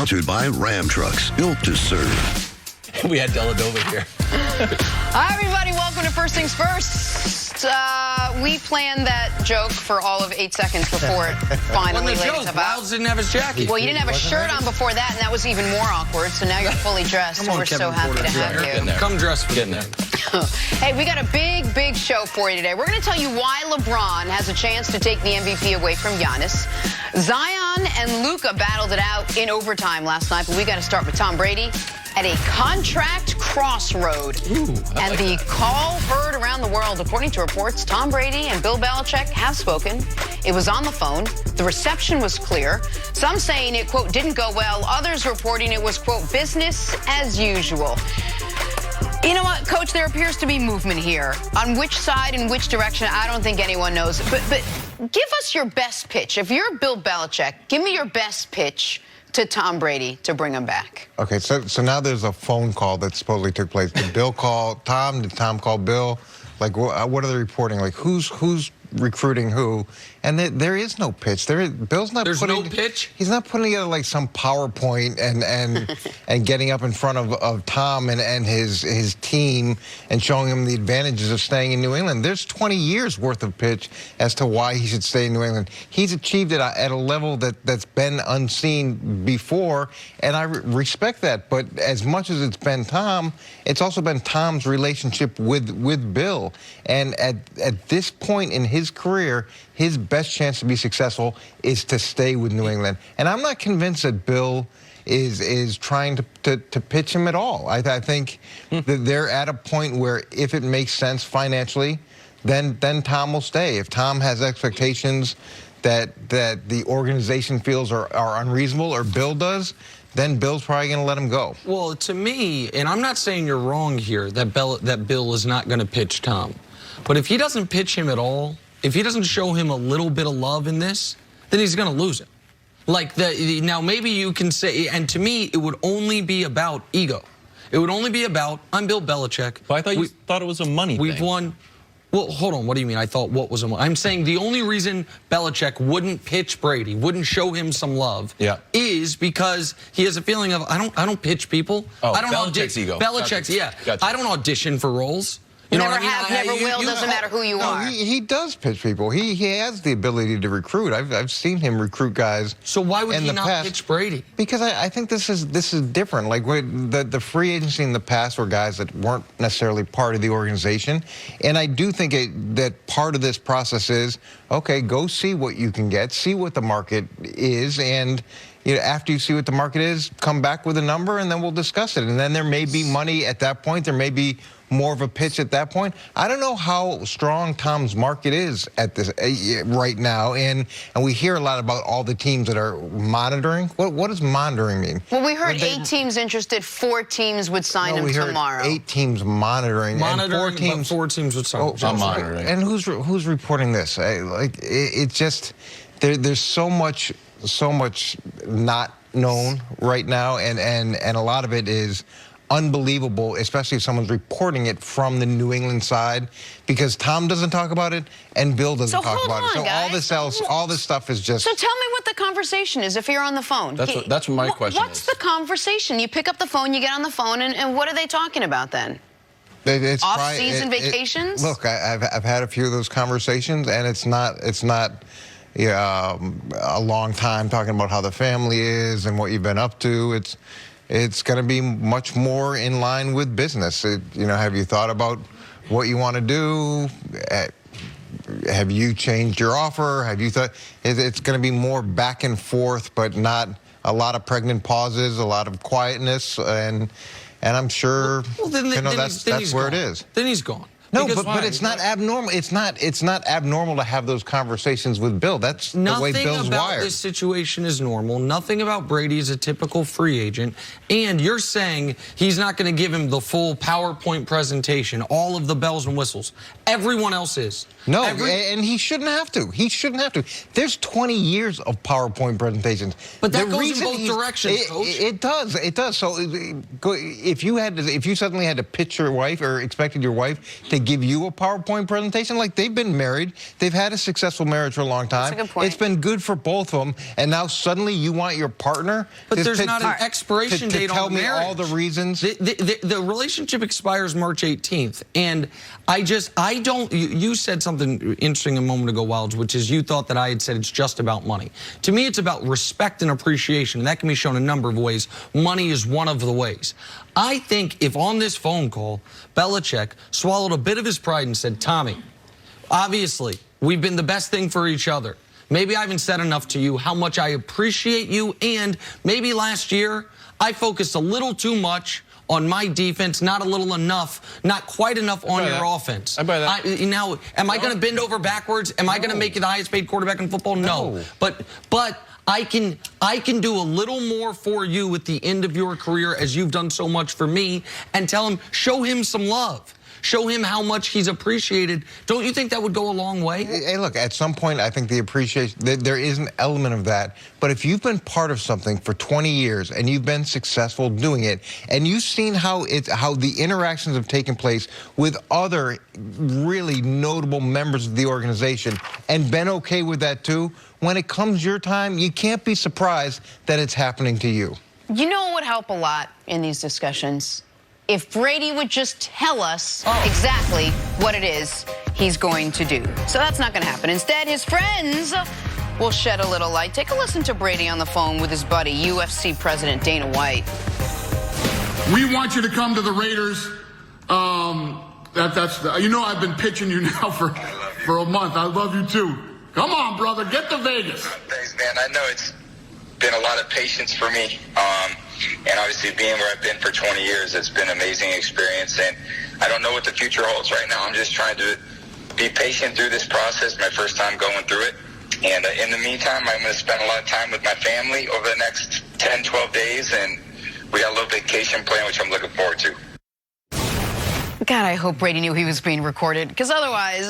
Sponsored by Ram Trucks, built to serve. We had Deladova here. Hi, everybody. Welcome to First Things First. We planned that joke for all of 8 seconds before it finally laid itself out. Miles didn't have his jacket. Well, you didn't have a shirt on before that, and that was even more awkward. So now you're fully dressed, and we're so happy to have you. Come dressed for getting there. Hey, we got a big show for you today. We're going to tell you why LeBron has a chance to take the MVP away from Giannis. Zion and Luka battled it out in overtime last night, but we got to start with Tom Brady at a contract crossroad. And the call heard around the world. According to reports, Tom Brady and Bill Belichick have spoken. It was on the phone. The reception was clear. Some saying it, quote, didn't go well. Others reporting it was, quote, business as usual. You know what, Coach, there appears to be movement here. On which side, in which direction, I don't think anyone knows. But give us your best pitch. If you're Bill Belichick, give me your best pitch to Tom Brady to bring him back. Okay, so now there's a phone call that supposedly took place. Did Bill call Tom? Did Tom call Bill? Like, what are they reporting? Like, who's recruiting who? And there is no pitch. Bill's not. There's no pitch? He's not putting together like some PowerPoint and getting up in front of Tom and his team and showing him the advantages of staying in New England. There's 20 years worth of pitch as to why he should stay in New England. He's achieved it at a level that's been unseen before, and I respect that. But as much as it's been Tom, it's also been Tom's relationship with Bill. And at this point in his career, his best chance to be successful is to stay with New England. And I'm not convinced that Bill is trying to pitch him at all. I think that they're at a point where if it makes sense financially, then Tom will stay. If Tom has expectations that the organization feels are unreasonable, or Bill does, then Bill's probably going to let him go. Well, to me, and I'm not saying you're wrong here, that Bill is not going to pitch Tom. But if he doesn't pitch him at all, if he doesn't show him a little bit of love in this, then he's going to lose it. Like, now maybe you can say, and to me, it would only be about ego. It would only be about, I'm Bill Belichick. But I thought you thought it was a money thing. We've won. Well, hold on. What do you mean? I thought what was a money? I'm saying the only reason Belichick wouldn't pitch Brady, wouldn't show him some love, is because he has a feeling of, I don't pitch people. Oh, I don't Belichick's ego. Belichick's, yeah. Gotcha. I don't audition for roles. You know Never what I mean? have, never will, doesn't matter who you are. He does pitch people. He has the ability to recruit. I've seen him recruit guys. So why would he not pitch Brady? Because I think this is different. Like the free agency in the past were guys that weren't necessarily part of the organization, and I do think that part of this process is, okay, go see what you can get, see what the market is, and after you see what the market is, come back with a number, and then we'll discuss it. And then there may be money at that point. There may be more of a pitch at that point. I don't know how strong Tom's market is at this right now, and we hear a lot about all the teams that are monitoring. What does monitoring mean? Well, we heard 8 teams interested, 4 teams would sign him tomorrow. 8 teams monitoring, and 4 teams. 4 teams would sign him. Monitoring. And who's reporting this? It's just there's so much not known right now, and a lot of it is unbelievable, especially if someone's reporting it from the New England side, because Tom doesn't talk about it and Bill doesn't talk about it. So guys. all this stuff is just. So tell me what the conversation is if you're on the phone. That's what my question What's the conversation? You pick up the phone, you get on the phone, and what are they talking about then? It's off-season vacations? Look, I've had a few of those conversations, and it's not a long time talking about how the family is and what you've been up to. It's going to be much more in line with business. Have you thought about what you want to do? Have you changed your offer? Have you thought it's going to be more back and forth, but not a lot of pregnant pauses, a lot of quietness, and I'm sure that's where it is. Then he's gone. No, but it's not abnormal. It's not abnormal to have those conversations with Bill. That's the way Bill's wired. Nothing about this situation is normal. Nothing about Brady is a typical free agent. And you're saying he's not going to give him the full PowerPoint presentation, all of the bells and whistles. Everyone else is. No, and he shouldn't have to. He shouldn't have to. There's 20 years of PowerPoint presentations. But that goes in both directions, Coach. It does. It does. So if you suddenly had to pitch your wife or expected your wife to give you a PowerPoint presentation. Like, they've been married. They've had a successful marriage for a long time. That's a good point. It's been good for both of them. And now suddenly you want your partner but there's not an expiration date tell on the me marriage. all the reasons. The relationship expires March 18th. And I don't, you said something interesting a moment ago, Wilds, which is you thought that I had said it's just about money. To me, it's about respect and appreciation. And that can be shown a number of ways. Money is one of the ways. I think if on this phone call, Belichick swallowed a bit of his pride and said, Tommy, obviously, we've been the best thing for each other. Maybe I haven't said enough to you how much I appreciate you, and maybe last year I focused a little too much on my defense, not a little enough, not quite enough on your offense. I buy that. Now, am I going to bend over backwards? Am I going to make you the highest paid quarterback in football? No. But I can do a little more for you at the end of your career as you've done so much for me, and tell him, show him some love. Show him how much he's appreciated. Don't you think that would go a long way? Hey, look, at some point, I think the appreciation, there is an element of that. But if you've been part of something for 20 years and you've been successful doing it, and you've seen how the interactions have taken place with other really notable members of the organization and been okay with that too, when it comes your time, you can't be surprised that it's happening to you. You know what would help a lot in these discussions? If Brady would just tell us exactly what it is he's going to do. So that's not going to happen. Instead, his friends will shed a little light. Take a listen to Brady on the phone with his buddy, UFC President Dana White. We want you to come to the Raiders. You know I've been pitching you now for a month. I love you too. Come on, brother, get to Vegas. Thanks, man. I know it's been a lot of patience for me. And obviously being where I've been for 20 years, it's been an amazing experience. And I don't know what the future holds right now. I'm just trying to be patient through this process, my first time going through it. And in the meantime, I'm going to spend a lot of time with my family over the next 10, 12 days. And we got a little vacation plan, which I'm looking forward to. God, I hope Brady knew he was being recorded, because otherwise...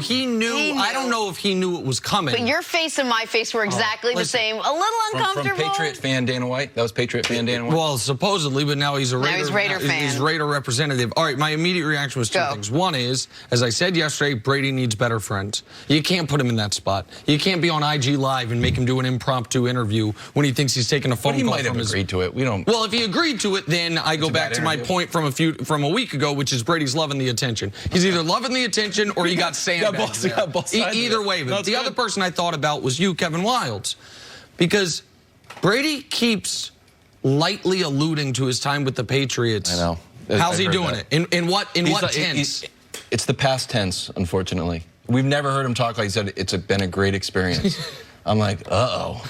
He knew. I don't know if he knew it was coming. But your face and my face were exactly the same. A little uncomfortable. From Patriot fan Dana White? That was Patriot fan Dana White? Well, supposedly, but now he's a Raider. Now he's Raider fan. He's Raider representative. All right, my immediate reaction was two things. One is, as I said yesterday, Brady needs better friends. You can't put him in that spot. You can't be on IG Live and make him do an impromptu interview when he thinks he's taking a phone call from his... He might have agreed to it. We don't... Well, if he agreed to it, then I go back to my point from a week ago, which is Brady's loving the attention. He's either loving the attention or he got sandbagged. Either way, but the other person I thought about was you, Kevin Wilds, because Brady keeps lightly alluding to his time with the Patriots. I know. How's he doing it? In what tense? It's the past tense, unfortunately. We've never heard him talk like he said, it's been a great experience. I'm like, uh-oh.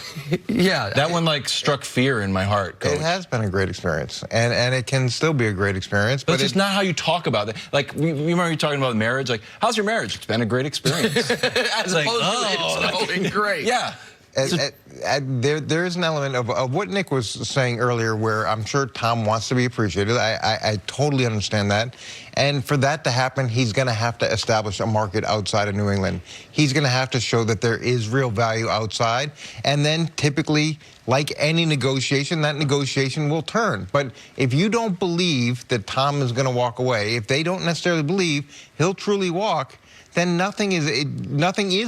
Yeah. That one, like, struck fear in my heart, Coach. It has been a great experience, and it can still be a great experience. But it's just not how you talk about it. Like, you remember you talking about marriage? Like, how's your marriage? It's been a great experience. As opposed to it's going great. Yeah. There is an element of what Nick was saying earlier where I'm sure Tom wants to be appreciated. I totally understand that. And for that to happen, he's going to have to establish a market outside of New England. He's going to have to show that there is real value outside. And then typically, like any negotiation, that negotiation will turn. But if you don't believe that Tom is going to walk away, if they don't necessarily believe he'll truly walk, then nothing is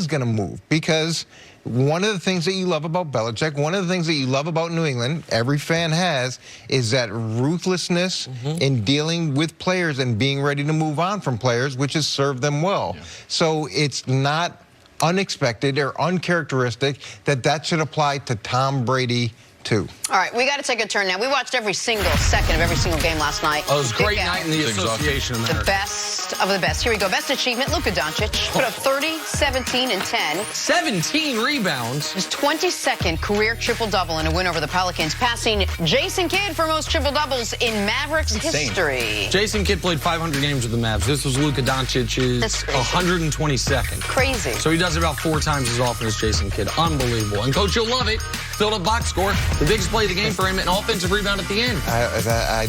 going to move, because one of the things that you love about Belichick, one of the things that you love about New England, every fan has, is that ruthlessness in dealing with players and being ready to move on from players, which has served them well. Yeah. So it's not unexpected or uncharacteristic that should apply to Tom Brady too. All right, we got to take a turn now. We watched every single second of every single game last night. Oh, it was a great night in the Association America. The best of the best. Here we go. Best achievement, Luka Doncic. Put up 30, 17, and 10. 17 rebounds. His 22nd career triple-double in a win over the Pelicans, passing Jason Kidd for most triple-doubles in Mavericks history. Jason Kidd played 500 games with the Mavs. This was Luka Doncic's 122nd. Crazy. So he does it about 4 times as often as Jason Kidd. Unbelievable. And Coach, you'll love it. Filled up box score. The biggest play of the game for him, an offensive rebound at the end.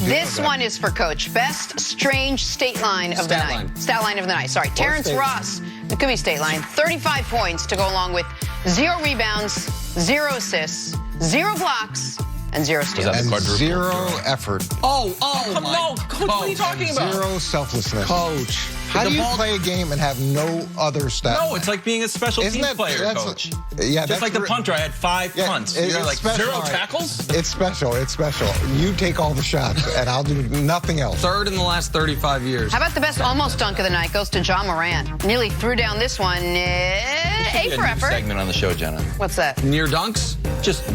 This one is for Coach. Best strange state line of the night. Stat line of the night. Sorry. Terrence Ross. It could be state line. 35 points to go along with 0 rebounds, 0 assists, 0 blocks, and 0 steals. And 0 effort. Oh my. No, Coach, what are you talking about? 0 selflessness. Coach. How do you play a game and have no other stats? No, it's like being a special teams player, coach. Yeah, just like the punter. I had 5 punts. You're like special. 0 tackles? It's special. It's special. You take all the shots, and I'll do nothing else. Third in the last 35 years. How about the best almost dunk of the night goes to John Morant. Nearly threw down this one. A for effort. Segment on the show, Jenna. What's that? Near dunks? Just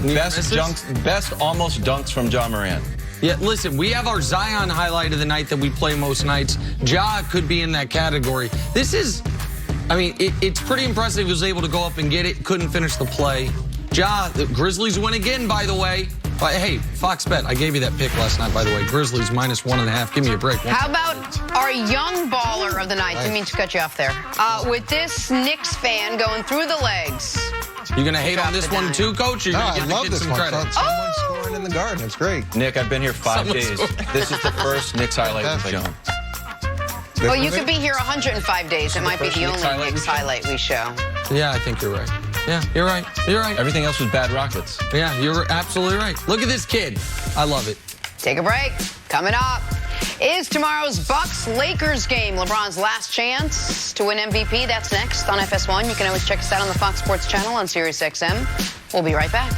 best almost dunks from John Morant. Yeah, listen, we have our Zion highlight of the night that we play most nights. Ja could be in that category. This is, I mean, it's pretty impressive. He was able to go up and get it, couldn't finish the play. Ja, the Grizzlies win again, by the way. Hey, Fox Bet, I gave you that pick last night, by the way. Grizzlies -1.5. Give me a break. How about our young baller of the night? Didn't mean to cut you off there. With this Knicks fan going through the legs. You going to hate on this one too, Coach? Or I love get this some one. credit? Someone's scoring in the garden. It's great. Nick, I've been here 5 days. This is the first Knicks highlight we've shown. Well, you could be here 105 days. It might be the only Knicks highlight we show. Yeah, I think you're right. Yeah, you're right. You're right. Everything else was bad Rockets. Yeah, you're absolutely right. Look at this kid. I love it. Take a break. Coming up is tomorrow's Bucks-Lakers game. LeBron's last chance to win MVP. That's next on FS1. You can always check us out on the Fox Sports channel on SiriusXM. We'll be right back.